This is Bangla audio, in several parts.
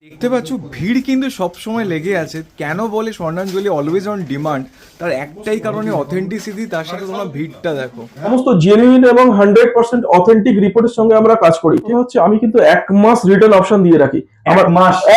দেখতে পাচ্ছ ভিড় কিন্তু সব সময় লেগে আছে। কেন বলে স্বর্ণাঞ্জলি অলওয়েজ অন ডিমান্ড? তার একটাই কারণে অথেন্টিসিটি, তার সাথে তোমরা ভিড়টা দেখো। সমস্ত জেনুইন এবং 100% অথেন্টিক রিপোর্টের সঙ্গে আমরা কাজ করি। ঠিক হচ্ছে, আমি কিন্তু 1 মাস রিটার্ন অপশন দিয়ে রাখি। আমার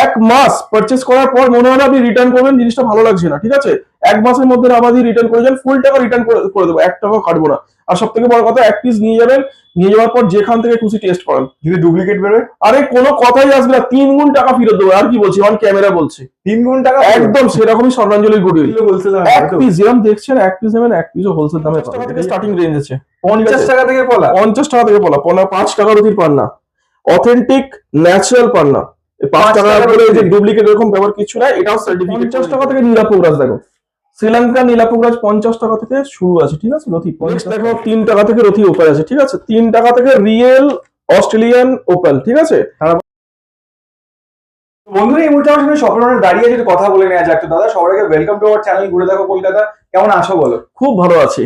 এক মাস পারচেজ করার পর মনে হলো আপনি রিটার্ন করবেন, জিনিসটা ভালো লাগছে না, ঠিক আছে, 1 মাসের মধ্যে আমাদের রিটার্ন করে যান, ফুল টাকা রিটার্ন করে দেবো, 1 টাকাও কাটবো না। আর সব থেকে বড় কথা, 1 পিস নিয়ে যাবেন, নিয়ে যাওয়ার পর যেখান থেকে খুশি টেস্ট করান, যদি ডুপ্লিকেট বেরোয় আরে কোনো কথাই আসবে না, 3 গুণ টাকা ফেরত দেবো। আর কি বলছি, অন ক্যামেরা বলছি, 3 গুণ টাকা একদম সেরকমই স্বর্ণাঞ্জলির গুডউইল। হোলসেল এক পিস যেরকম দেখছেন, 1 পিস নেবেন, 1 পিসও হোলসেল দামে পাবেন। এটা স্টার্টিং রেঞ্জ আছে 50 টাকা থেকে পলা, 50 টাকা থেকে পলা 5 টাকা রুটির পান্না, অথেন্টিক ন্যাচারাল পান্না। 5 টাকা করে যে ডুপ্লিকেট এরকম ব্যাপার কিছু নাই, এটাও সার্টিফিকেট। 50 টাকা থেকে নীলাপুরাজ দেখো, শ্রীলঙ্কা নীলাপুরাজ 50 টাকা থেকে শুরু আছে, ঠিক আছে। রথি দেখো 3 টাকা থেকে রথি ওপেল আছে, ঠিক আছে। 3 টাকা থেকে রিয়েল অস্ট্রেলিয়ান ওপেল, ঠিক আছে। বন্ধুরা এই মুহূর্তে আমার সঙ্গে শপের ওনার দাঁড়িয়ে আছে, কথা বলে নেওয়া যাক। তো দাদা, সবার আগে ওয়েলকাম টু আওয়ার চ্যানেল ঘুরে দেখো কলকাতা। কেমন আছো বলো? খুব ভালো আছি।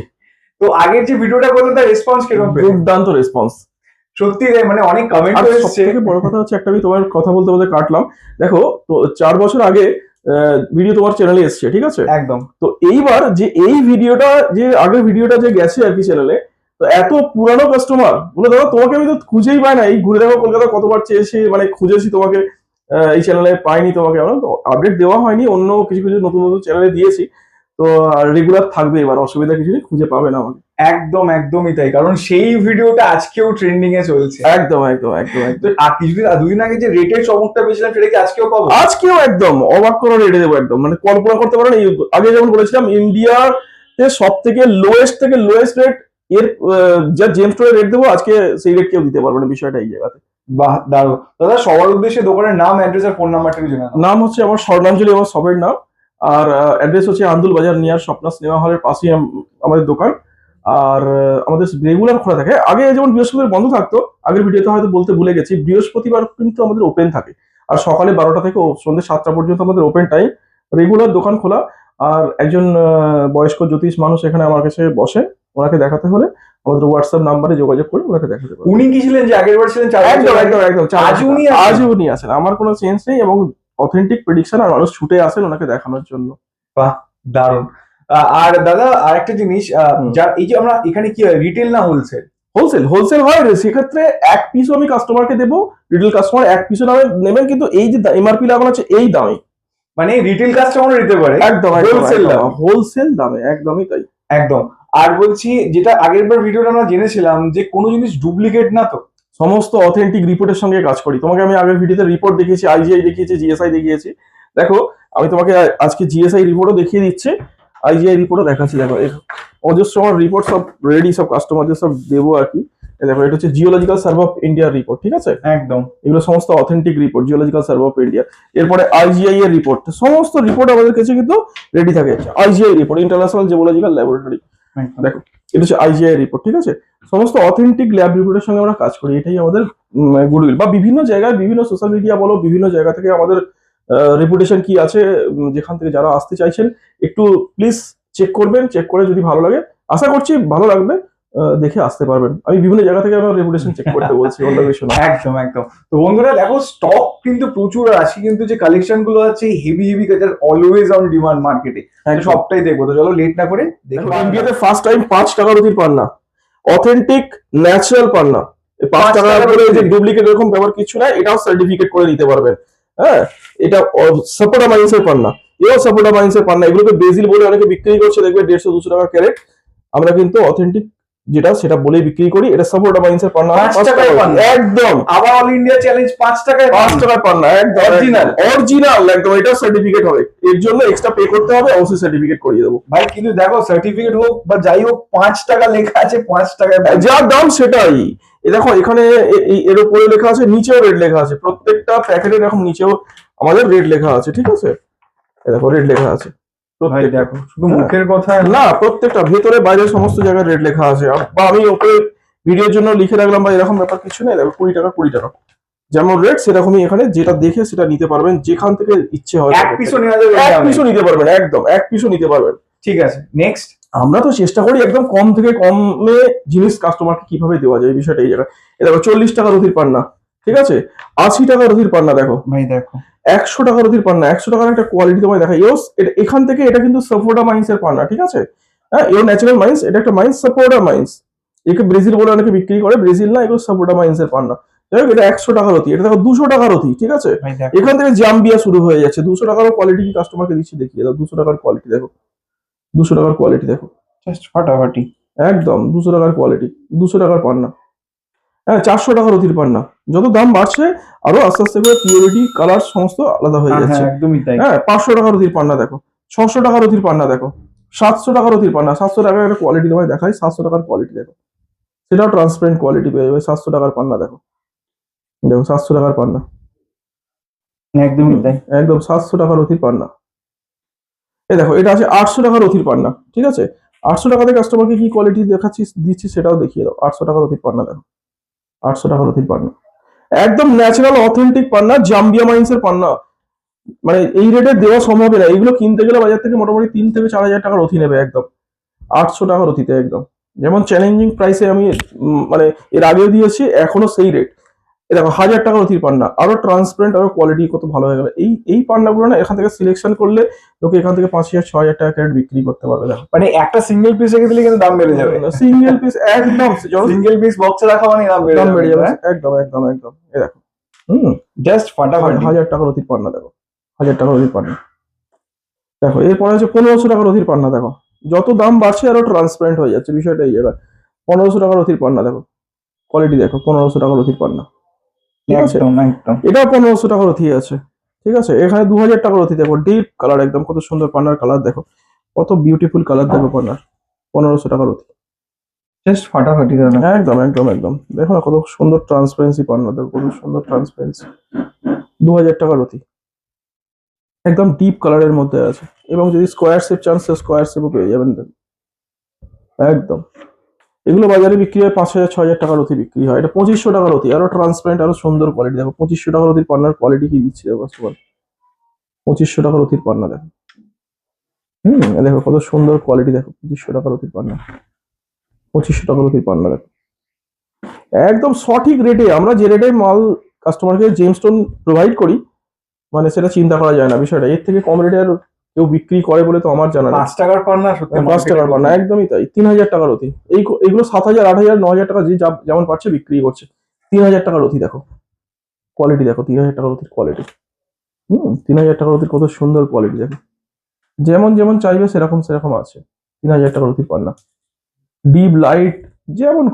তো আগের যে ভিডিওটা করলাম তার রেসপন্স কিরকম পেলে? দুর্দান্ত রেসপন্স, সত্যি মানে অনেক কমেন্ট আর এসেছে। সবথেকে বড় কথা হচ্ছে, একটা আমি তোমার কথা বলতে বলতে কাটলাম। দেখো, তো 4 বছর আগে ভিডিও তোমার চ্যানেলে এসছে, ঠিক আছে। একদম। তো এইবার যে এই ভিডিওটা, যে আগের ভিডিওটা যে গেছে আর কি চ্যানেলে, তো এত পুরানো কাস্টমার বলে, দাদা তোমাকে আমি তো খুঁজেই পাই না, এই ঘুরে দেখো কলকাতা কতবার চেয়েছি, মানে খুঁজেছি তোমাকে, এই চ্যানেলে পাইনি তোমাকে। আমরা তো আপডেট দেওয়া হয়নি, অন্য কিছু কিছু নতুন নতুন চ্যানেলে দিয়েছি, তো রেগুলার থাকবে, এবার অসুবিধা কিছু নেই, খুঁজে পাবে না আমাকে। একদম একদমই তাই, কারণ সেই ভিডিওটা আজকেও ট্রেন্ডিং এ চলছে। একদম একদম একদম তো একদম আর কিছুদিন দুদিন আগে যে রেটের চমকটা পেয়েছিলাম সেটা কি আজকেও পাবো? আজকেও একদম অবাক করে রেটে দেবো, একদম মানে কল্পনা করতে পারেন। আগে যেমন বলেছিলাম, ইন্ডিয়াতে সব থেকে লোয়েস্ট রেট এর যা জেম স্টোরে রেট দেবো, আজকে সেই রেট কেউ দিতে পারবে না। বিষয়টা এই জায়গাতে। বাহ, দারুণ। দাদা, সবার উদ্দেশ্যে দোকানের নাম, অ্যাড্রেস আর ফোন নাম্বারটা একটু জেনে নাও। নাম হচ্ছে আমার স্বর্ণাঞ্জলি, আমার শপের নাম। আর অ্যাড্রেস হচ্ছে আন্দুল বাজার, নিয়ার স্বপ্না সিনেমা হলের পাশেই আমাদের দোকান। আর আমাদের রেগুলার খোলা থাকে। আগে যেমন বৃহস্পতিবার বন্ধ থাকতো, আগের ভিডিওতে হয়তো বলতে ভুলে গেছি, বৃহস্পতিবার কিন্তু আমাদের ওপেন থাকে। আর সকালে 12টা থেকে সন্ধ্যে 7টা পর্যন্ত আমাদের ওপেন টাইম, রেগুলার দোকান খোলা। আর একজন বয়স্ক জ্যোতিষ মানুষ এখানে আমার কাছে বসে, ওনাকে দেখাতে হলে আমাদের হোয়াটসঅ্যাপ নাম্বারে যোগাযোগ করে ওনাকে দেখাতে পারবেন। উনি কি ছিলেন যে আগের বার ছিলেন? একদম একদম একদম আজও উনি আছেন, আমার কোনো চেঞ্জ নেই, এবং অথেন্টিক প্রেডিকশন, আর মানুষ ছুটে আসেন ওনাকে দেখানোর জন্য। বাহ, দারুণ। আর দাদা, আরেকটা জিনিস, যা এই যে আমরা এখানে কি হয়, রিটেল না হোলসেল? হোলসেল হয়, সেক্ষেত্রে 1 পিসও আমি কাস্টমারকে দেবো। রিটেল কাস্টমার 1 পিসও নেবেন, কিন্তু এই যে এমআরপি লাগানো আছে এই দামে, মানে রিটেল কাস্টমার নিতে পারে একদম হোলসেল দামে, একদমই তাই, একদম। আর বলছি, যেটা আগের বার ভিডিওটা আমরা জেনেছিলাম যে কোনো জিনিস ডুপ্লিকেট না তো? সমস্ত অথেন্টিক রিপোর্টের সঙ্গে কাজ করি। তোমাকে আমি আগের ভিডিওতে রিপোর্ট দেখিয়েছি, আইজিআই দেখিয়েছি, জিএসআই দেখিয়েছি। দেখো, আমি তোমাকে আজকে জিএসআই রিপোর্টও দেখিয়ে দিচ্ছি, আইজিআই রিপোর্টও দেখাচ্ছি। দেখো, অজস্র আমার রিপোর্ট সব রেডি, সব কাস্টমারদের সব দেবো আর কি। দেখো, এটা হচ্ছে জিওলজিক্যাল সার্ভে অফ ইন্ডিয়ার রিপোর্ট, ঠিক আছে। একদম, এগুলো সমস্ত authentic report, geological survey of India. এরপরে আইজিআই এর রিপোর্ট, সমস্ত রিপোর্ট আমাদের কাছে কিন্তু রেডি থাকে। IGI report, international geological laboratory. দেখো, এটা হচ্ছে আইজিআই রিপোর্ট, ঠিক আছে। সমস্ত অথেন্টিক ল্যাব রিপোর্টের সঙ্গে আমরা কাজ করি, এটাই আমাদের গুডউইল। বা বিভিন্ন জায়গায়, বিভিন্ন সোশ্যাল মিডিয়া বলো, বিভিন্ন জায়গা থেকে আমাদের রেপুটেশন কি আছে, যেখান থেকে যারা আসতে চাইছেন একটু প্লিজ চেক করবেন। চেক করে যদি ভালো লাগে, আশা করছি ভালো লাগবে, দেখে আসতে পারবেন। আমি বিভিন্ন জায়গা থেকে আমার রেপুটেশন চেক করতে বলছি, অন্য কিছু না। একদম একদম। তো বন্ধুরা দেখো, স্টক কিন্তু প্রচুর আছে, কিন্তু যে কালেকশন গুলো আছে হেভি কাজার, অলওয়েজ অন ডিমান্ড মার্কেটে, সবটাই দেখবো। তো চলো লেট না করে দেখো। ইন্ডিয়াতে ফার্স্ট টাইম 5 টাকা রুটির পান্না, অথেন্টিক ন্যাচারাল পান্না। 5 টাকা করে যে ডুপ্লিকেট এরকম ব্যাপার কিছু নাই, এটাও সার্টিফিকেট করে নিতে পারবেন। হ্যাঁ, এটা সাপোর্টা মাইন্সের পান্না, এও সাপোর্টা মাইন্সের পান্না। এগুলোকে বেজিল বলে অনেকে বিক্রি করছে, দেখবে 150-200 টাকা ক্যারেট। আমরা কিন্তু অথেন্টিক যেটা সেটা বলেই বিক্রি করি। এটা সাপোর্টা মাইন্সের পান্না, 5 টাকায় পান্না, একদম। আবার অল ইন্ডিয়া চ্যালেঞ্জ 5 টাকায়, 5 টাকায় পান্না, একদম অরিজিনাল একদম। এটা সার্টিফিকেট হবে, এর জন্য এক্সট্রা পে করতে হবে, অবশ্যই সার্টিফিকেট করিয়ে দেবো ভাই। কিন্তু দেখো, সার্টিফিকেট হোক বা যাই হোক, 5 টাকা লেখা আছে, 5 টাকায় যা দাম সেটাই। দেখো, এখানে এর উপরে লেখা আছে, নিচেও রেট লেখা আছে, প্রত্যেকটা প্যাকেটে এরকম নিচেও আমাদের রেট লেখা আছে, ঠিক আছে। দেখো, রেট লেখা আছে। ভাই দেখো, শুধু মুখের কথা না, প্রত্যেকটা ভেতরে বাইরে সমস্ত জায়গায় রেট লেখা আছে। বা আমি ওপরে ভিডিওর জন্য লিখে রাখলাম, বা এরকম ব্যাপার কিছু নেই। দেখো, 20 টাকা 20 টাকা যেমন রেট, সেরকমই এখানে যেটা দেখে সেটা নিতে পারবেন, যেখান থেকে ইচ্ছে হয়। 1 পিসও নেওয়া যাবে, 1 পিসও নিতে পারবেন, একদম 1 পিসও নিতে পারবেন। ঠিক আছে, নেক্সট। আমরা তো চেষ্টা করি একদম কম থেকে কমে জিনিস কাস্টমারকে কিভাবে দেওয়া যায়, এই বিষয়টা এই জায়গায়। দেখো, 40 টাকা রুটির পান্না, ঠিক আছে। 80 টাকা রুটির পান্না, দেখো ভাই দেখো, 100 টাকা রতির পান্না, 100 টাকার একটা কোয়ালিটি তোমায় দেখাই। এখান থেকে এটা কিন্তু সাপোর্টা মাইন্স এর পান্না, ঠিক আছে? হ্যাঁ, এও ন্যাচারাল মাইন্স, এটা একটা মাইন্স, সাপোর্টা মাইন্স। একে ব্রাজিল বলে অনেকে বিক্রি করে, ব্রাজিল না, এগুলো সাপোর্টা মাইন্স এর পান্না। যাই হোক, এটা 100 টাকা রতি, এটা দেখো 200 টাকা রতি, ঠিক আছে? ভাই দেখো এখান থেকে জাম্বিয়া শুরু হয়ে যাচ্ছে। 200 টাকার কোয়ালিটি কি কাস্টমারকে দিচ্ছি, দেখিয়ে দাও। 200 টাকার কোয়ালিটি দেখো, 200 টাকার কোয়ালিটি দেখো, জাস্ট ফাটাফাটি। একদম 200 টাকার কোয়ালিটি, 200 টাকার পান্না। হ্যাঁ, 400 টাকা রতির পান্না। যত দাম বাড়ছে আরো আস্তে আস্তে করে পিওরিটি, কালার সমস্ত আলাদা হয়ে হ্যাঁ যাচ্ছে। হ্যাঁ, একদমই তাই। হ্যাঁ, 500 টাকা রতির পান্না দেখো, 600 টাকা রতির পান্না দেখো, 700 টাকা রতির পান্না। 700 টাকার একটা কোয়ালিটি তোমায় দেখাই, 700 টাকার কোয়ালিটি দেখো, সেটাও ট্রান্সপারেন্ট কোয়ালিটি পেয়ে যাবে। 700 টাকার পান্না দেখো, দেখো 700 টাকার পান্না, একদমই তাই। একদম 700 টাকা রতির পান্না। এই দেখো, এটা আছে 800 টাকা রতির পান্না, ঠিক আছে? 800 টাকাতে কাস্টমারকে কি কোয়ালিটি দেখাচ্ছি, দিচ্ছি সেটাও দেখিয়ে দাও। 800 টাকা রতির পান্না দেখো, 800 টাকা রতির পান্না, একদম ন্যাচারাল অথেন্টিক পান্না, জাম্বিয়া মাইন্স এর পান্না। মানে এই রেটে দেওয়া সম্ভব না, এগুলো কিনতে গেলে বাজার থেকে মোটামুটি 3 থেকে 4 হাজার টাকার অথি নেবে একদম। 800 টাকার অথিতে একদম, যেমন চ্যালেঞ্জিং প্রাইসে আমি মানে এর আগেও দিয়েছি, এখনো সেই রেট। এই দেখো 1000 টাকার অথির পান্না, আরো ট্রান্সপারেন্ট, আরো কোয়ালিটি কত ভালো হয়ে গেল। এই পান্নাগুলো না এখান থেকে সিলেকশন করলে লোকে এখান থেকে 5,000 6,000 টাকা ক্যারেট বিক্রি করতে পারবে। দেখো মানে একটা সিঙ্গেল পিস রেখে দিলে কিন্তু দাম বেড়ে যাবে। সিঙ্গেল পিস একদম, সিঙ্গেল পিস বক্সে রাখা মানে দাম বেড়ে যাবে। একদম একদম একদম। এই দেখো, হুম, জাস্ট ফাটাফাটি। 1000 টাকার অধিক পান্না দেখো, 1000 টাকার অধিক পান্না দেখো। এরপরে হচ্ছে 1500 টাকার অধিক পান্না দেখো। যত দাম বাড়ছে আরো ট্রান্সপারেন্ট হয়ে যাচ্ছে বিষয়টা এই জায়গায়। 1500 টাকার অধিক পান্না দেখো, কোয়ালিটি দেখো, 1500 টাকার অধিক পান্না, ঠিক আছে? একদম একদম। এটাও 1500 টাকার অথি আছে, ঠিক আছে? এখানে 2000 টাকার অথি দেখো, ডিপ কালার, একদম কত সুন্দর পান্নার কালার দেখো, কত বিউটিফুল কালার দেখো পান্নার। 1500 টাকার অথি, জাস্ট ফাটাফাটি দাদা। একদম একদম একদম। দেখো না কত সুন্দর ট্রান্সপারেন্সি পান্না দেখো, কত সুন্দর ট্রান্সপারেন্সি। 2000 টাকার অথি, একদম ডিপ কালারের মধ্যে আছে। এবং যদি স্কোয়ার শেপ চান, স্কোয়ার শেপও পেয়ে যাবেন একদম। এগুলো বাজারে বিক্রি হয় 5,000 6,000 টাকার অতি বিক্রি হয়। এটা 2500 টাকার অতি, আরো ট্রান্সপারেন্ট, আরো সুন্দর কোয়ালিটি দেখো। 2500 টাকার অতির পান্নার কোয়ালিটি কি দিচ্ছে দেখো কাস্টমার। 2500 টাকার অতির পান্না দেখো, দেখো কত সুন্দর কোয়ালিটি দেখো। 2500 টাকার অতির পান্না, 2500 টাকার অতির পান্না দেখো, একদম সঠিক রেটে। আমরা যে রেটে মাল কাস্টমারকে জেমস্টোন প্রোভাইড করি, মানে সেটা চিন্তা করা যায় না বিষয়টা। এর থেকে কম রেটে আর কেউ বিক্রি করে বলে তো আমার জানা নেই। 5 টাকার পার না, সত্যি 5 টাকার পান্না, একদমই তাই। 3000 টাকার অতি, এইগুলো 7,000 8,000 9,000 টাকা যে যেমন পাচ্ছে বিক্রি করছে। 3000 টাকার অতি দেখো, কোয়ালিটি দেখো, 3000 টাকার অতির কোয়ালিটি। 3000 টাকার অতির কত সুন্দর কোয়ালিটি দেখো, যেমন যেমন চাইবে সেরকম সেরকম আছে। 3000 টাকার অতির পান্না, ডিপ লাইট, যেমন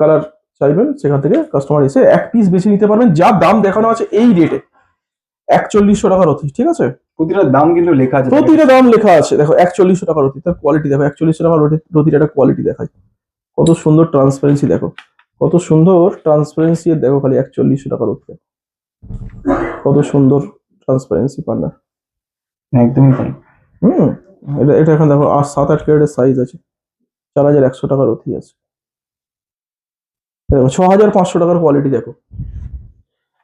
কালার চাইবেন সেখান থেকে কাস্টমার এসে এক পিস বেছে নিতে পারবেন। যা দাম দেখানো আছে এই রেটে, 4100 টাকার অতি, ঠিক আছে? প্রতিটা দাম কিন্তু লেখা আছে। প্রতিটা দাম লেখা আছে দেখো। 4100 টাকার অতি, তার কোয়ালিটি দেখো। 4100 টাকার রতির একটা কোয়ালিটি দেখায়, কত সুন্দর ট্রান্সপারেন্সি দেখো, কত সুন্দর ট্রান্সপারেন্সি দেখো। খালি 4100 টাকার অতি, কত সুন্দর ট্রান্সপারেন্সি পান্না। একদমই তাই। এটা এটা এখন দেখো 7-8 ক্যারেটের সাইজ আছে, 4100 টাকার অতি আছে। দেখো 6500 টাকার কোয়ালিটি দেখো।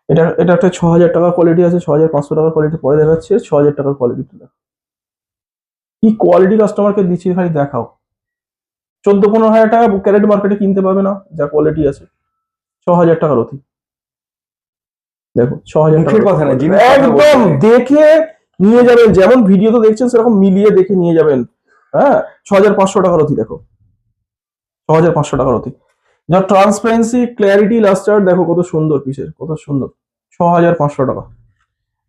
এটা এটা একটা 6000 টাকার কোয়ালিটি আছে, 6500 টাকার কোয়ালিটি পরে দেখাচ্ছে। 6000 টাকার কোয়ালিটি দেখো, কি কোয়ালিটি কাস্টমারকে দিচ্ছি খালি দেখাও। 14-15 হাজার টাকা ক্যারেট মার্কেটে কিনতে পারবে না যা কোয়ালিটি আছে। 6000 টাকার অতি দেখো, 6000 মুখের কথা না, জিনিস একদম দেখে নিয়ে যাবেন। যেমন ভিডিও তো দেখছেন সেরকম মিলিয়ে দেখে নিয়ে যাবেন। হ্যাঁ, 6500 টাকার অতি দেখো, 6500 টাকার অতি। যার ট্রান্সপারেন্সি, ক্ল্যারিটি, লাস্টার দেখো কত সুন্দর পিসের, কত সুন্দর। 6500 টাকা।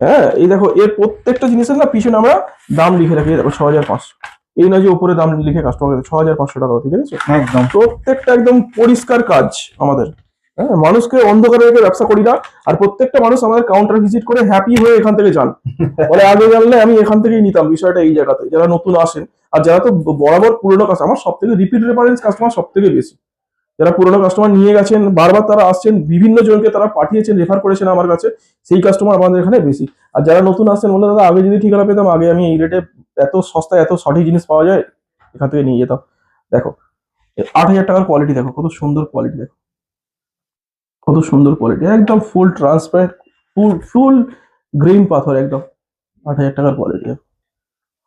হ্যাঁ, এই দেখো এর প্রত্যেকটা জিনিসের না পিছনে আমরা দাম লিখে রাখি, দেখো 6500। এই না যে উপরে দাম লিখে কাস্টমার 6500 টাকা অতি, দেখেছো? একদম। প্রত্যেকটা একদম পরিষ্কার কাজ আমাদের। হ্যাঁ, মানুষকে অন্ধকারে রেখে ব্যবসা করি না। আর প্রত্যেকটা মানুষ আমাদের কাউন্টার ভিজিট করে হ্যাপি হয়ে এখান থেকে যান, বলে আগে জানলে আমি এখান থেকেই নিতাম। বিষয়টা এই জায়গাতে, যারা নতুন আসেন আর যারা তো বরাবর পুরোনো কাস্টমার, আমার সব থেকে রিপিট রেফারেন্স কাস্টমার সব থেকে বেশি। যারা পুরোনো কাস্টমার নিয়ে গেছেন, বারবার তারা আসছেন, বিভিন্ন জনকে তারা পাঠিয়েছেন, রেফার করেছেন আমার কাছে, সেই কাস্টমার আমাদের এখানে বেশি। আর যারা নতুন আসছেন বলে দাদা আগে যদি ঠিকানা পেতাম, আগে আমি এই রেটে এত সস্তায় এত সঠিক জিনিস পাওয়া যায়, এখান থেকে নিয়ে যেতাম। দেখো 8000 টাকার কোয়ালিটি দেখো, কত সুন্দর কোয়ালিটি দেখো, কত সুন্দর কোয়ালিটি, একদম ফুল ট্রান্সপারেন্ট, ফুল ফুল গ্রিন পাথর একদম। 8000 টাকার কোয়ালিটি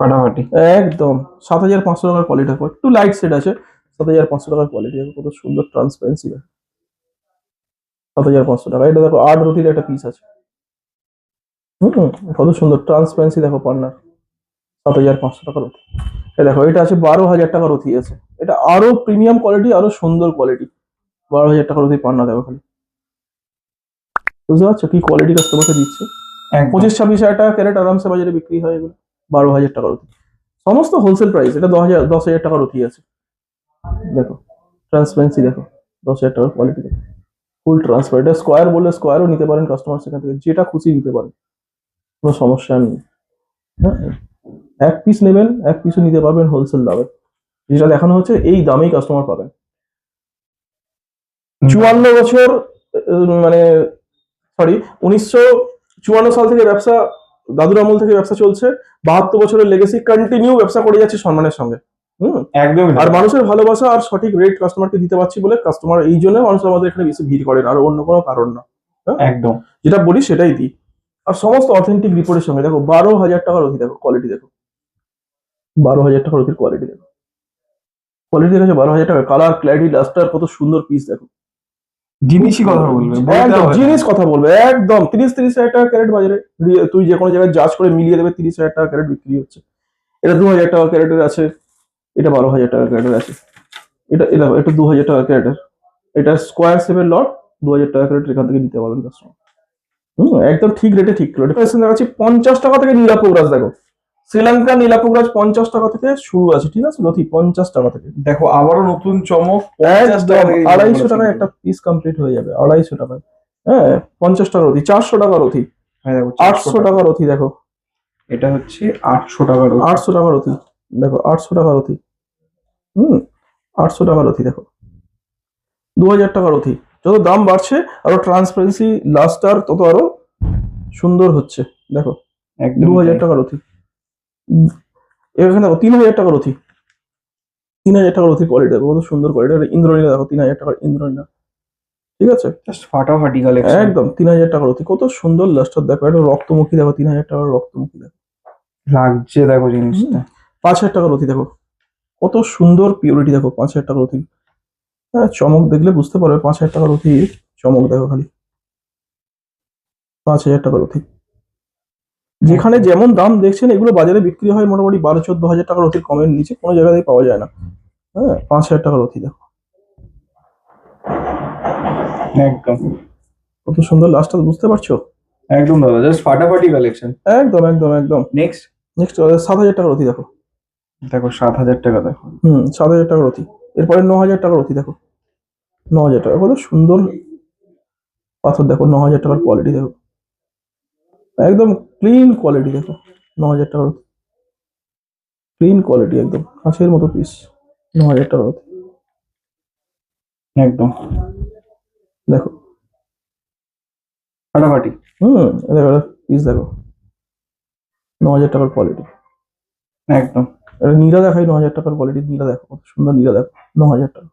ফাটাফাটি। একদম। 7500 টাকার কোয়ালিটি দেখো, একটু লাইট সেট আছে। 7500 টাকার কোয়ালিটি দেখো, কত সুন্দর ট্রান্সপারেন্সি দেখো। 7500 টাকা। এটা দেখো 8 রতির একটা পিস আছে, কত সুন্দর ট্রান্সপারেন্সি দেখো পার্টনার, 7,500 টাকার অতি। এই দেখো এটা আছে 12,000 টাকার অতি আছে, এটা আরো প্রিমিয়াম কোয়ালিটি, আরো সুন্দর কোয়ালিটি। 12,000 টাকার অতি পান্না দেখো খালি, বুঝতে পারছো কি কোয়ালিটি কাস্টমারকে দিচ্ছে। 25-26 হাজার টাকা ক্যারেট আরামসে বাজারে বিক্রি হয় এগুলো, 12,000 টাকার অতি। সমস্ত হোলসেল প্রাইস, এটা 10,000 টাকার অতি আছে। দেখো ট্রান্সপারেন্সি দেখো, 10,000 টাকার কোয়ালিটি দেখো, ফুল ট্রান্সপারেন্ট। এটা স্কোয়ার বললে স্কোয়ারও নিতে পারেন কাস্টমার, সেখান থেকে যেটা খুশি নিতে পারেন, কোনো সমস্যা নেই। হ্যাঁ, এক পিস নেবেন, এক পিসও নিতে পারবেন হোলসেল দামে, যেটা দেখানো হচ্ছে এই দামেই কাস্টমার পাবেন। 54 বছর মানে সরি 1954 সাল থেকে ব্যবসা, দাদুর আমল থেকে ব্যবসা চলছে, 72 বছরের লেগেসি, কন্টিনিউ ব্যবসা করে যাচ্ছে সম্মানের সঙ্গে। একদম। আর মানুষের ভালোবাসা আর সঠিক রেট কাস্টমারকে দিতে পারছি বলে কাস্টমার, এই জন্য মানুষ আমাদের এখানে বেশি ভিড় করেন, আর অন্য কোনো কারণ না। একদম যেটা বলি সেটাই দিই। আর সমস্ত অথেন্টিক রিপোর্টের সঙ্গে দেখো 12,000 টাকার অতি দেখো, কোয়ালিটি দেখো, 12,000 টাকার অতির কোয়ালিটি দেখো, কোয়ালিটি দেখেছো 12,000 টাকা, কালার ক্ল্যারিটি লাস্টার, কত সুন্দর পিস দেখো। জিনিসই কথা বলবে, একদম জিনিস কথা বলবে, একদম 30-30 হাজার টাকা ক্যারেট বাজারে, তুই যে কোনো জায়গায় জাজ করে মিলিয়ে দেবে, 30,000 টাকা ক্যারেট বিক্রি হচ্ছে। এটা 2,000 টাকা ক্যারেটের আছে, এটা 12,000 টাকা ক্যারেটের আছে, এটা দেখো এটা 2,000 টাকা ক্যারেটের, এটা স্কোয়ার শেপের লট, 2,000 টাকা ক্যারেট এখান থেকে নিতে পারবেন কাস্টমার। একদম ঠিক রেটে ঠিক কিলো দেখাচ্ছি। 50 টাকা থেকে নীলাপোগরাজ দেখো, শ্রীলঙ্কা নীলাপোগরাজ 50 টাকা থেকে শুরু আছে, ঠিক আছে লতি, 50 টাকা থেকে। দেখো আবারও নতুন চমক, 250 টাকায় একটা পিস কমপ্লিট হয়ে যাবে, 250 টাকায়। হ্যাঁ 50 টাকার অতি, 400 টাকার অতি, হ্যাঁ দেখো 800 টাকার অতি দেখো, এটা হচ্ছে 800 টাকার 800 টাকার অতি দেখো, 800 টাকার অতি, 800 টাকার অতি দেখো, 2,000 টাকার অতি। যত দাম বাড়ছে আরো ট্রান্সপারেন্সি লাস্টার তত আরো সুন্দর হচ্ছে দেখো। একদম 2,000 টাকার অতি, এখানে দেখো 3,000 টাকার অতি, 3,000 টাকার অতি কোয়ালিটি দেখো, কত সুন্দর কোয়ালিটি। ইন্দ্রনীলা দেখো, 3,000 টাকার ইন্দ্রনীলা, ঠিক আছে জাস্ট ফাটাফাটি কালেকশন। একদম 3,000 টাকার অতি, কত সুন্দর লাস্টার দেখো, এটা রক্তমুখী দেখো, 3,000 টাকার রক্তমুখী দেখো, লাগছে দেখো জিনিসটা। 5,000 টাকার অতি দেখো, কত সুন্দর পিওরিটি দেখো, 5,000 টাকার অতি। হ্যাঁ চমক দেখলে বুঝতে পারবে, 5,000 টাকার অতি চমক দেখো খালি, 5,000 টাকার অতি। যেখানে যেমন দাম দেখছেন এগুলো বাজারে বিক্রি হয় মোটামুটি 12-14 হাজার টাকার অতির কমের নিচে কোনো জায়গায় পাওয়া যায় না। হ্যাঁ 5,000 টাকার অতি দেখো, একদম কত সুন্দর লাস্টটা, বুঝতে পারছো? একদম দাদা, জাস্ট ফাটাফাটি কালেকশন। একদম একদম একদম। নেক্সট নেক্সট 7,000 টাকার অতি দেখো, দেখো 7,000 টাকা দেখো। 7,000 টাকার অতি। এরপরে 9,000 টাকার অতি দেখো, 9,000 টাকা, কত সুন্দর পাথর দেখো, 9,000 টাকার কোয়ালিটি দেখো, একদম ক্লিন কোয়ালিটি দেখো, 9,000 টাকার অতি, ক্লিন কোয়ালিটি একদম কাঁচের মতো পিস, 9,000 টাকার অতি একদম দেখো। ফাটাফাটি। দেখো পিস দেখো, 9,000 টাকার কোয়ালিটি একদম এটা নীলা দেখাই, 9,000 টাকার কোয়ালিটি নীলা দেখো, কত সুন্দর নীলা দেখো, 9,000 টাকা,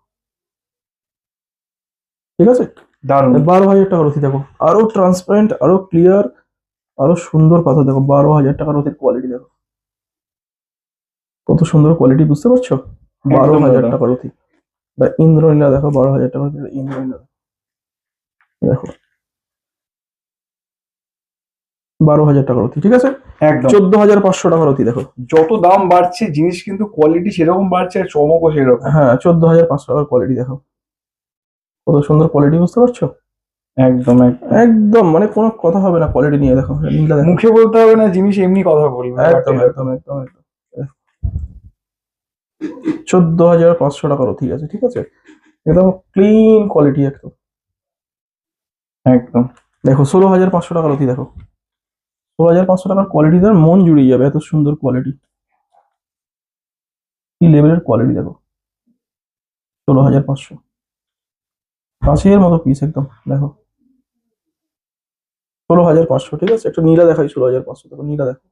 ঠিক আছে। দারুণ। 12,000 টাকার অতি দেখো, আরো ট্রান্সপারেন্ট, আরো ক্লিয়ার, আরো সুন্দর পাথর দেখো, 12,000 টাকার অতির কোয়ালিটি দেখো, কত সুন্দর কোয়ালিটি, বুঝতে পারছো? 12,000 দাদা। টাকার অতি। ইন্দ্রনীলা দেখো, 12,000 টাকার ইন্দ্রনীলা দেখো, 12,000 টাকার অতি, ঠিক আছে। একদম 14,500 টাকার অতি দেখো, যত দাম বাড়ছে জিনিস কিন্তু কোয়ালিটি সেরকম বাড়ছে আর চমকও সেরকম। হ্যাঁ 14,500 টাকার কোয়ালিটি দেখো, কত সুন্দর কোয়ালিটি, বুঝতে পারছো? একদম একদম মানে কোনো কথা হবে না কোয়ালিটি নিয়ে, দেখো নীলা দেখো, মুখে বলতে হবে না, জিনিস এমনি কথা বলবে। একদম একদম একদম একদম। 14,500 টাকার অতি আছে, ঠিক আছে, একদম ক্লিন কোয়ালিটি একদম। একদম দেখো 16,500 টাকার অতি দেখো, 16,500 টাকার কোয়ালিটি দেওয়ার মন জুড়িয়ে যাবে, এত সুন্দর কোয়ালিটি, কি লেভেলের কোয়ালিটি দেখো, 16,500, কাঁচের মতো পিস একদম দেখো, 16,500, ঠিক আছে। একটা নীলা দেখাই, 16,500 দেখো, নীলা দেখো,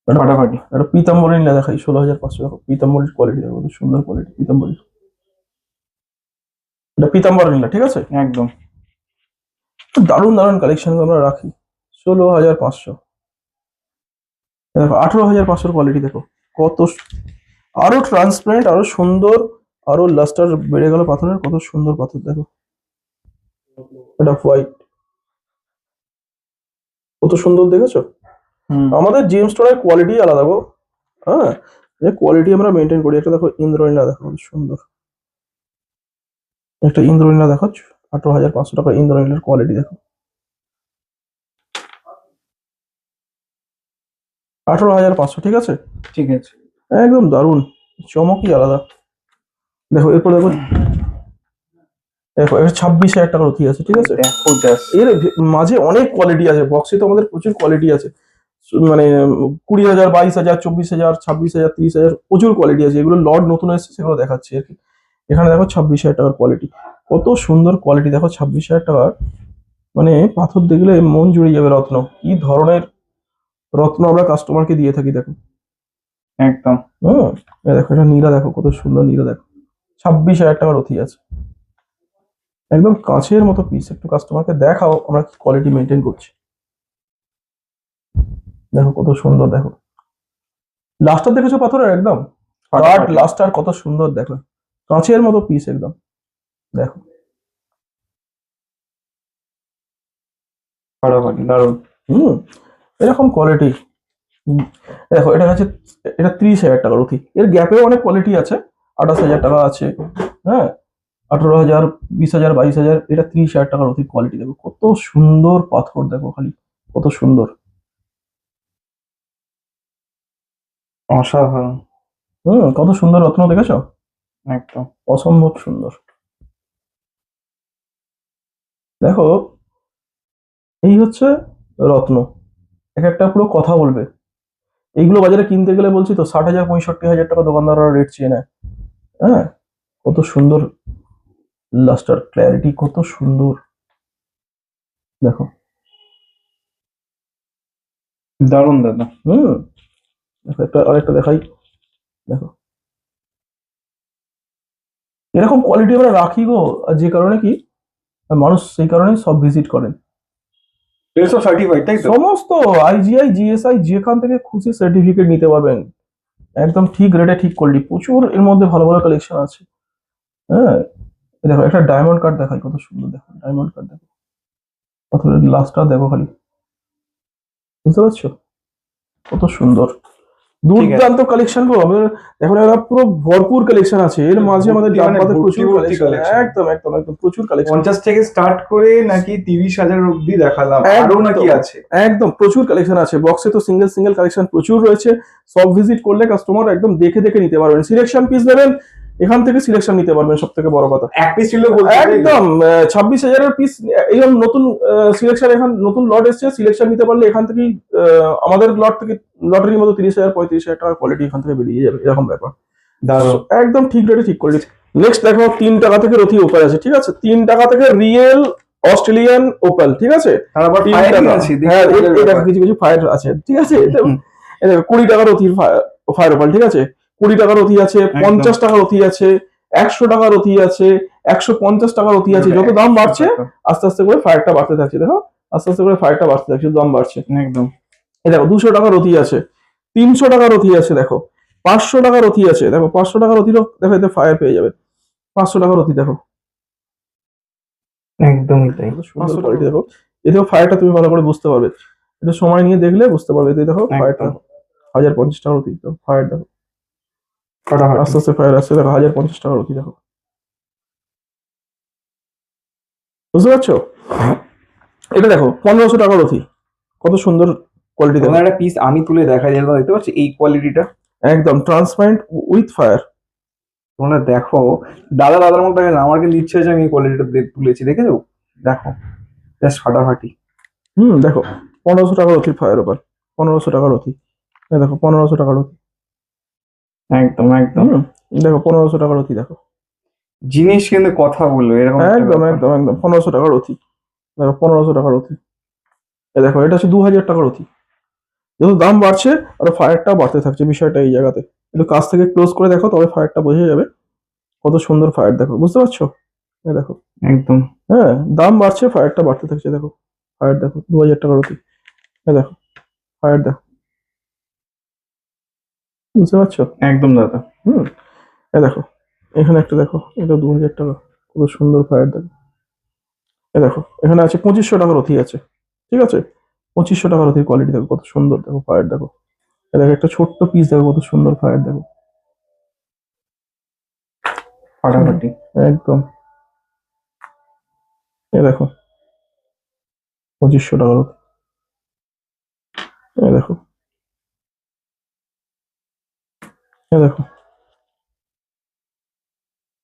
ফাটাফাটি। একটা পিতাম্বরী নীলা দেখাই, 16,500 দেখো, পিতাম্বরীর কোয়ালিটি দেখো, কত সুন্দর কোয়ালিটি পিতাম্বরী, এটা পিতাম্বর নীলা, ঠিক আছে। একদম দারুণ দারুণ কালেকশন আমরা রাখি। 16,500 দেখো, 18,500 কোয়ালিটি দেখো, কত আরো ট্রান্সপারেন্ট, আরো সুন্দর, আরো লাস্টার বেড়ে গেল পাথরের, কত সুন্দর পাথর দেখো, এটা হোয়াইট, কত সুন্দর দেখেছো? আমাদের জিএম স্টোরের কোয়ালিটি আলাদা গো। হ্যাঁ, কোয়ালিটি আমরা মেনটেন করি। একটা দেখো ইন্দ্রনীলা, দেখো কত সুন্দর একটা ইন্দ্রনীলা, দেখো 18,500 টাকা ইন্দ্রনীলার কোয়ালিটি দেখো, 18,500, ঠিক আছে? ঠিক আছে। একদম দারুণ, চমকই আলাদা। দেখো এরপর দেখো, দেখো এটা 26,000 টাকার অতি আছে, ঠিক আছে? দেখো জাস্ট, এর মাঝে অনেক কোয়ালিটি আছে, বক্সে তো আমাদের প্রচুর কোয়ালিটি আছে। মানে 20,000, 22,000, 24,000, 26,000, 30,000, প্রচুর কোয়ালিটি আছে। এগুলো লট নতুন এসেছে, সেগুলো দেখাচ্ছি আর কি। এখানে দেখো 26,000 টাকার কোয়ালিটি, কত সুন্দর কোয়ালিটি দেখো। 26,000 টাকার মানে পাথর দেখলে মন জুড়ে যাবে। রত্ন, কি ধরনের রত্ন আমরা কাস্টমারকে দিয়ে থাকি দেখো। একদম। এই দেখো এটা নীলা, দেখো কত সুন্দর নীলা, দেখো 26,000 টাকার অতি আছে, একদম কাঁচের মতো পিস। একটু কাস্টমারকে দেখাও আমরা কি কোয়ালিটি মেনটেন করছি। দেখো কত সুন্দর, দেখো লাস্টার দেখেছো পাথরের একদম কাট লাস্টার, কত সুন্দর দেখো, কাঁচের মতো পিস একদম। দেখো ফাটাফাটি, দারুণ। এরকম কোয়ালিটি। দেখো এটা হচ্ছে, এটা 30,000 টাকার অতি। এর গ্যাপেও অনেক কোয়ালিটি আছে, 28,000 টাকা আছে, হ্যাঁ 18,000, 20,000, 22,000, এটা 30,000 টাকার অতি কোয়ালিটি। দেখো কত সুন্দর পাথর, দেখো খালি কত সুন্দর। অসাধারণ। কত সুন্দর রত্ন দেখেছো, একদম। অসম্ভব সুন্দর। দেখো এই হচ্ছে রত্ন, এক একটা পুরো কথা বলবে। এইগুলো বাজারে কিনতে গেলে বলছি তো 60,000, 65,000 টাকা দোকানদাররা রেট চেয়ে নেয়। হ্যাঁ, কত সুন্দর লাস্টার, ক্ল্যারিটি কত সুন্দর দেখো। দারুণ দাদা। দেখো একটা আরেকটা দেখাই, দেখো এরকম কোয়ালিটি আমরা রাখি গো, আর যে কারণে কি মানুষ সেই কারণেই সব ভিজিট করেন। এসব সার্টিফাইড, তাই তো? সমস্ত আইজিআই, জিএসআই, যেখান থেকে খুশি সার্টিফিকেট নিতে পারবেন, একদম ঠিক রেটে ঠিক কোয়ালিটি। প্রচুর এর মধ্যে ভালো ভালো কালেকশন আছে। হ্যাঁ, এই দেখো একটা ডায়মন্ড কার্ড দেখাই, কত সুন্দর দেখো ডায়মন্ড কার্ড, দেখো পাথরের লাস্টটা দেখো খালি, বুঝতে পারছো কত সুন্দর দুর্দান্ত কালেকশন গো। আমাদের এখন একটা পুরো ভরপুর কালেকশন আছে, এর মাঝে আমাদের ডাব্বাতে প্রচুর কালেকশন। একদম একদম একদম প্রচুর কালেকশন। 50 থেকে স্টার্ট করে নাকি 30,000 অব্দি দেখালাম, আরো নাকি আছে? একদম প্রচুর কালেকশন আছে, বক্সে তো সিঙ্গেল সিঙ্গেল কালেকশন প্রচুর রয়েছে। সব ভিজিট করলে কাস্টমার একদম দেখে দেখে নিতে পারবেন, সিলেকশন পিস নেবেন এখান থেকে সিলেকশন নিতে পারবেন, সব থেকে বড় কথা। এক পিস ছিল বলতে, একদম 26,000-এর পিস, এরকম নতুন সিলেকশন, এখন নতুন লট এসেছে, সিলেকশন নিতে পারলে এখান থেকেই আমাদের লট থেকে লটারির মতো 30,000, 35,000 টাকার কোয়ালিটি এখান থেকে বেরিয়ে যাবে, এরকম ব্যাপার। একদম ঠিক রেটে ঠিক কোয়ালিটি। নেক্সট দেখো 3 টাকা থেকে রথি ওপাল আছে, ঠিক আছে? 3 টাকা থেকে রিয়েল অস্ট্রেলিয়ান ওপাল, ঠিক আছে? তারপর 3 টাকা হ্যাঁ, এটা কিছু কিছু ফায়ার আছে, ঠিক আছে? এই দেখো 20 টাকার রথি ফায়ার ওপাল, ঠিক আছে? 20 টাকার রথি আছে, 50 টাকার রথি আছে, 100 টাকার রথি আছে, 150 টাকার রথি আছে। যত দাম বাড়ছে আস্তে আস্তে করে ফায়ারটা বাড়তে থাকছে, দেখো আস্তে আস্তে করে ফায়ারটা বাড়তে থাকছে, দাম বাড়ছে একদম। এই দেখো 200 টাকার রথি আছে, 300 টাকার রথি আছে, দেখো 500 টাকার রথি আছে, দেখো 500 টাকার রথিরও দেখো এতে ফায়ার পেয়ে যাবে। 500 টাকার রথি দেখো, একদমই তাই। সুন্দর কোয়ালিটি দেখো, এতেও ফায়ারটা তুমি ভালো করে বুঝতে পারবে, একটু সময় নিয়ে দেখলে বুঝতে পারবে। এতে দেখো ফায়ারটা 1,050 টাকার রথি, ফায়ার দেখো আস্তে আস্তে ফায়ার আসছে, দেখো 1,050 টাকার রথি দেখো, বুঝতে পারছো? এটা দেখো 1,500 টাকার রথি, কত সুন্দর কোয়ালিটি দেখো। একটা পিস আমি তুলে দেখাই, যেটা দেখতে পাচ্ছি এই কোয়ালিটিটা একদম ট্রান্সপারেন্ট উইথ ফায়ার। তোমরা দেখো, দাদার মতো লাগে না, আমার কিন্তু ইচ্ছে হয়েছে আমি এই কোয়ালিটিটা তুলেছি, দেখেছো? দেখো জাস্ট ফাটাফাটি। দেখো 1,500 টাকার রথি ফায়ার ওভার, 1,500 টাকার রথি, দেখো 1,500 টাকার রথি, একদম একদম। দেখো 1,500 টাকার রথি দেখো, জিনিস কিন্তু কথা বললো এরকম। একদম একদম একদম 1,500 টাকার রথি, দেখো 1,500 টাকার রথি। দেখো এটা হচ্ছে 2,000 টাকার রথি। যত দাম বাড়ছে আর ফায়ারটা বাড়তে থাকছে, বিষয়টা এই জায়গাতে। একটু কাছ থেকে ক্লোজ করে দেখো, তবে ফায়ারটা বোঝা যাবে কত সুন্দর ফায়ার, দেখো বুঝতে পারছো? এই দেখো একদম। হ্যাঁ, দাম বাড়ছে ফায়ারটা বাড়তে থাকছে, দেখো ফায়ার দেখো 2,000 টাকার রথি, এই দেখো ফায়ার দেখো, বুঝতে পারছো? একদম দাদা। এই দেখো এখানে একটা দেখো, এটা 2,000 টাকা, কত সুন্দর ফায়ার দেখো। দেখো এখানে আছে 2500 টাকার অতি আছে, ঠিক আছে? 2500 টাকার অতির কোয়ালিটি দেখো কত সুন্দর, দেখো ফায়ার দেখো। দেখো একটা ছোট্ট পিস দেখো কত সুন্দর ফায়ার দেখো, ফাটাফাটি। একদম। দেখো 2500 টাকার অতি, দেখো দেখো,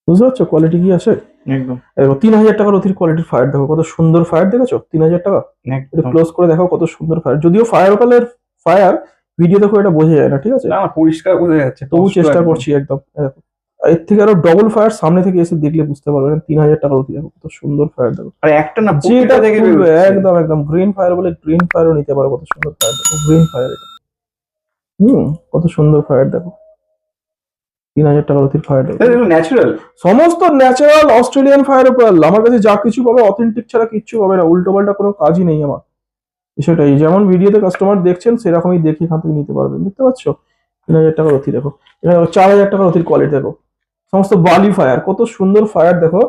বুঝতে পারছো কোয়ালিটি কি আছে? একদম দেখো 3000 টাকার অতির কোয়ালিটির ফায়ার দেখো কত সুন্দর ফায়ার, দেখেছো? 3000 টাকা। এটা একদম। ক্লোজ করে দেখো কত সুন্দর ফায়ার, যদিও ফায়ার ওপালের ফায়ার ভিডিও দেখো এটা বোঝা যায় না, ঠিক আছে? না পরিষ্কার বোঝা যাচ্ছে, তবু স্পষ্ট চেষ্টা একদম। করছি একদম। দেখো এর থেকে আরো ডবল ফায়ার সামনে থেকে এসে দেখলে বুঝতে পারবেন। 3000 টাকার অতি দেখো কত সুন্দর ফায়ার দেখো, আর একটা না যেটা প্রত্যেকটা থেকে তুলবে বেরোচ্ছে। একদম একদম গ্রিন ফায়ার বলে গ্রিন ফায়ারও নিতে পারো, কত সুন্দর ফায়ার দেখো, গ্রিন ফায়ার এটা। কত সুন্দর ফায়ার দেখো, 3000 টাকার অতির ফায়ার দেখো, ন্যাচারাল। সমস্ত ন্যাচারাল অস্ট্রেলিয়ান ফায়ার ওপাল। আমার কাছে যা কিছু পাবে অথেন্টিক ছাড়া কিচ্ছু পাবে না, উল্টো পাল্টা কোনো কাজই নেই আমার। বিষয়টাই যেমন ভিডিওতে কাস্টমার দেখছেন সেরকমই দেখে এখান থেকে নিতে পারবেন, দেখতে পাচ্ছ? 3000 টাকার অতি দেখো, এখানে 4000 টাকার অতির কোয়ালিটি দেখো, সমস্ত বালি ফায়ার, কত সুন্দর ফায়ার দেখো,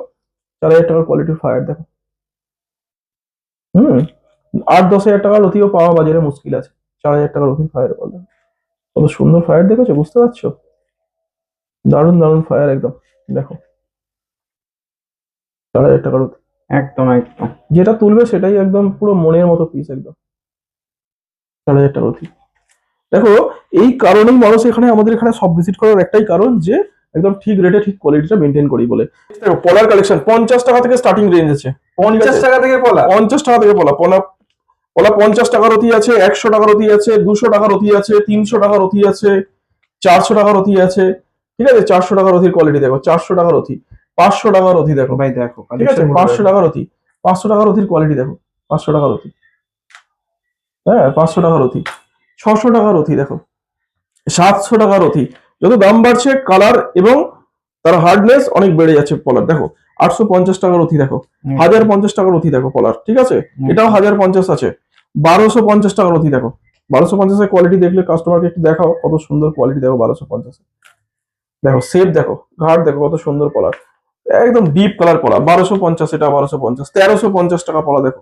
4000 টাকার কোয়ালিটির ফায়ার দেখো। 8-10 হাজার টাকার অতিও পাওয়া বাজারে মুশকিল আছে, 4000 টাকার অতির ফায়ার বলে কত সুন্দর ফায়ার দেখেছো, বুঝতে পারছো? দারুণ দারুণ ফায়ার একদম, দেখো 4000 টাকার অতি। একদম একদম। যেটা তুলবে সেটাই একদম পুরো মনের মতো পিস একদম, 4000 টাকার অতি। দেখো এই কারণেই মানুষ এখানে আমাদের এখানে সব ভিজিট করার একটাই কারণ যে একদম ঠিক রেটে ঠিক কোয়ালিটিটা মেনটেন করি বলে। দেখো পলার কালেকশন 50 টাকা থেকে স্টার্টিং রেঞ্জ আছে, 50 টাকা থেকে পলা। 50 টাকা থেকে পলা পলা পলা 50 টাকার অতি আছে, 100 টাকার অতি আছে, 200 টাকার অতি আছে, 300 টাকার অতি আছে, 400 টাকার অতি আছে, ঠিক আছে? 400 টাকার অতির কোয়ালিটি দেখো, 400 টাকার অতি, 500 টাকার অতি দেখো ভাই দেখো ঠিক আছে? 500 টাকার অতি, 500 টাকার অতির কোয়ালিটি দেখো, 500 টাকার অতি, হ্যাঁ 500 টাকার অতি, 600 টাকার অতি দেখো, 700 টাকার অতি। যত দাম বাড়ছে কালার এবং তার হার্ডনেস অনেক বেড়ে যাচ্ছে পলার। দেখো 850 টাকার অতি দেখো, 1050 টাকার অতি দেখো পলার, ঠিক আছে? এটাও 1050 আছে, 1250 টাকার অতি দেখো, 1250 এর কোয়ালিটি দেখলে কাস্টমারকে একটু দেখাও কত সুন্দর কোয়ালিটি দেখো 1250। দেখো সেট দেখো, ঘাট দেখো কত সুন্দর পলার, একদম ডিপ কালার পলা, 1250, এটা 1250, 1350 টাকা পলা দেখো,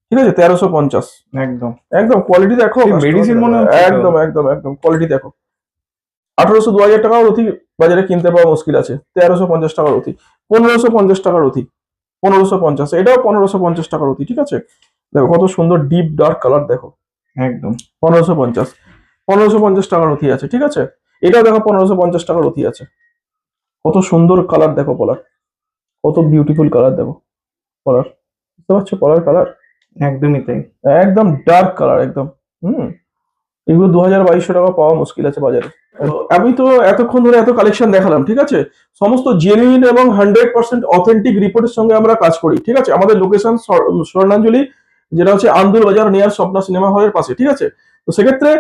ঠিক আছে? 1350 একদম একদম কোয়ালিটি দেখো, মেডিসিন মনে হচ্ছে তো। একদম একদম একদম কোয়ালিটি দেখো। 1800-2000 টাকার অতি বাজারে কিনতে পাওয়া মুশকিল আছে, 1350 টাকার অতি, 1550 টাকার অতি, 1550, এটাও 1550 টাকার অতি, ঠিক আছে? দেখো কত সুন্দর ডিপ ডার্ক কালার দেখো, একদম 1550 টাকার অতি আছে, ঠিক আছে? এটাও দেখো 1550 টাকার অতি আছে, কত সুন্দর কালার দেখো পলার, কত বিউটিফুল কালার দেখো পলার, বুঝতে পারছো পলার কালার? একদমই তাই। একদম ডার্ক কালার একদম। এগুলো 2200 টাকা পাওয়া মুশকিল আছে বাজারে। আমি তো এতক্ষণ ধরে এত কালেকশন দেখালাম, ঠিক আছে? সমস্ত জেনুইন এবং 100% অথেন্টিক রিপোর্টের সঙ্গে আমরা কাজ করি, ঠিক আছে? আমাদের লোকেশন স্বর্ণাঞ্জলি, যেটা হচ্ছে আন্দুল বাজার নিয়ার স্বপ্না সিনেমা হলের পাশে, ঠিক আছে? তো সেক্ষেত্রে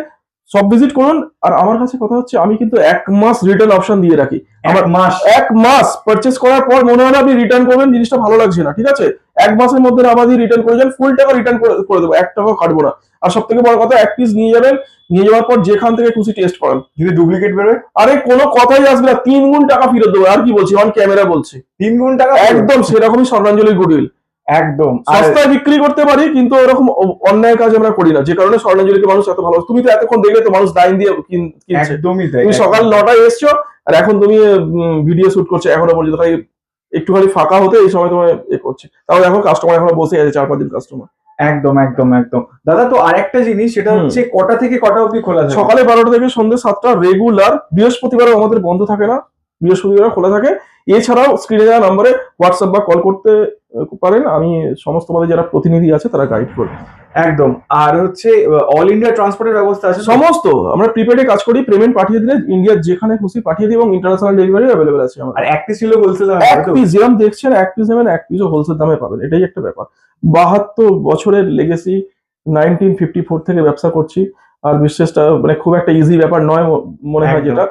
সব ভিজিট করুন। আর আমার কাছে কথা হচ্ছে আমি কিন্তু 1 মাস রিটার্ন অপশন দিয়ে রাখি। আমার মাস 1 মাস পারচেস করার পর মনে হলো আপনি রিটার্ন করবেন, জিনিসটা ভালো লাগছে না, ঠিক আছে? 1 মাসের মধ্যে আমাদের রিটার্ন করে যান, ফুল টাকা রিটার্ন করে দেবো, 1 টাকাও কাটবো না। আর সব থেকে বড় কথা, 1 পিস নিয়ে যাবেন, নিয়ে যাওয়ার পর যেখান থেকে খুশি টেস্ট করান, যদি ডুপ্লিকেট বেরোয় আরে কোনো কথাই আসবে না, 3 গুণ টাকা ফেরত দেবো। আর কি বলছি, অন ক্যামেরা বলছি, 3 গুণ টাকা একদম সেরকমই স্বর্ণাঞ্জলি গুডউইল। একদম। আর সস্তায় বিক্রি করতে পারি কিন্তু ওরকম অন্যায় কাজ আমরা করি না, যে কারণে স্বর্ণাঞ্জলিকে মানুষ এত ভালো। তুমি তো এতক্ষণ দেখলে তো মানুষ লাইন দিয়ে কিনছে। একদমই তাই। তুমি সকাল 9টায় এসছো আর এখন তুমি ভিডিও শুট করছো এখনো পর্যন্ত, খালি একটুখানি ফাঁকা হতে এই সময় তোমায় করছে, তাহলে এখন কাস্টমার এখনো বসে আছে 4-5 দিন কাস্টমার। একদম একদম একদম। দাদা তো আরেকটা জিনিস, সেটা হচ্ছে কটা থেকে কটা অবধি খোলা থাকে? সকালে 12টা থেকে সন্ধ্যে 7টা রেগুলার। বৃহস্পতিবারও আমাদের বন্ধ থাকে না, বৃহস্পতিবার খোলা থাকে। এছাড়াও স্ক্রিনে দেওয়া নম্বরে হোয়াটসঅ্যাপ বা কল করতে পারেন, আমি সমস্ত আমাদের যারা প্রতিনিধি আছে তারা গাইড করবে। একদম। আর হচ্ছে অল ইন্ডিয়া ট্রান্সপোর্টের ব্যবস্থা আছে? সমস্ত আমরা প্রিপেডে কাজ করি, পেমেন্ট পাঠিয়ে দিলে ইন্ডিয়ার যেখানে খুশি পাঠিয়ে দিই, এবং ইন্টারন্যাশনাল ডেলিভারি অ্যাভেলেবল আছে আমাদের। আর এক পিস ছিল হোলসেল দামে? এক পিস যেরকম দেখছেন, 1 পিস নেবেন 1 পিসও হোলসেল দামে পাবেন, এটাই একটা ব্যাপার। 72 বছরের লেগেসি, 1954 থেকে ব্যবসা করছি। আর বিশেষটা মানে খুব একটা ইজি ব্যাপার নয় মনে হয়, যেটা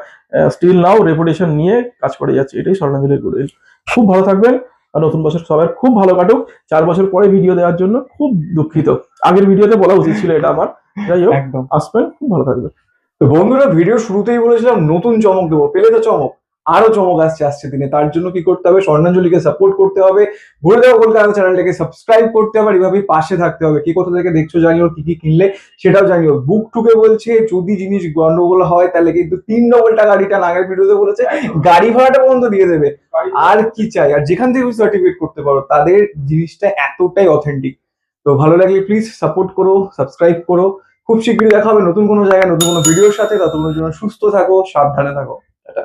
স্টিল নাও রেপুটেশন নিয়ে কাজ করে যাচ্ছে, এটাই স্বর্ণাঞ্জলির গুডউইল। খুব ভালো থাকবেন, আর নতুন বছর সবার খুব ভালো কাটুক। 4 বছর পরে ভিডিও দেওয়ার জন্য খুব দুঃখিত, আগের ভিডিওতে বলা উচিত ছিল এটা আমার। যাই হোক, একদম। আসবেন, খুব ভালো থাকবেন। তো বন্ধুরা, ভিডিও শুরুতেই বলেছিলাম নতুন চমক দেবো, পেলে তো চমক। আরো চমক আসছে দিনে। তার জন্য কি করতে হবে, স্বর্ণাঞ্জলিকে সাপোর্ট করতে হবে, ঘুরে দেওয়া কলকাতা চ্যানেলটাকে সাবস্ক্রাইব করতে হবে, আর এভাবেই পাশে থাকতে হবে। কি কোথা থেকে দেখছো জানিও, কি কি কিনলে সেটাও জানিও। বুক টুকে বলছে যদি জিনিস গন্ডগোল হয় তাহলে কিন্তু 3 ডবল টাকা রিটার্ন, আগের ভিডিওতে বলেছে গাড়ি ভাড়াটা পর্যন্ত দিয়ে দেবে। আর কি চাই, আর যেখান থেকে সার্টিফিকেট করতে পারো, তাদের জিনিসটা এতটাই অথেন্টিক। তো ভালো লাগলে প্লিজ সাপোর্ট করো, সাবস্ক্রাইব করো। খুব শীঘ্রই দেখা হবে নতুন কোনো জায়গায় নতুন কোনো ভিডিওর সাথে। ততক্ষণের জন্য সুস্থ থাকো, সাবধানে থাকো। টাটা।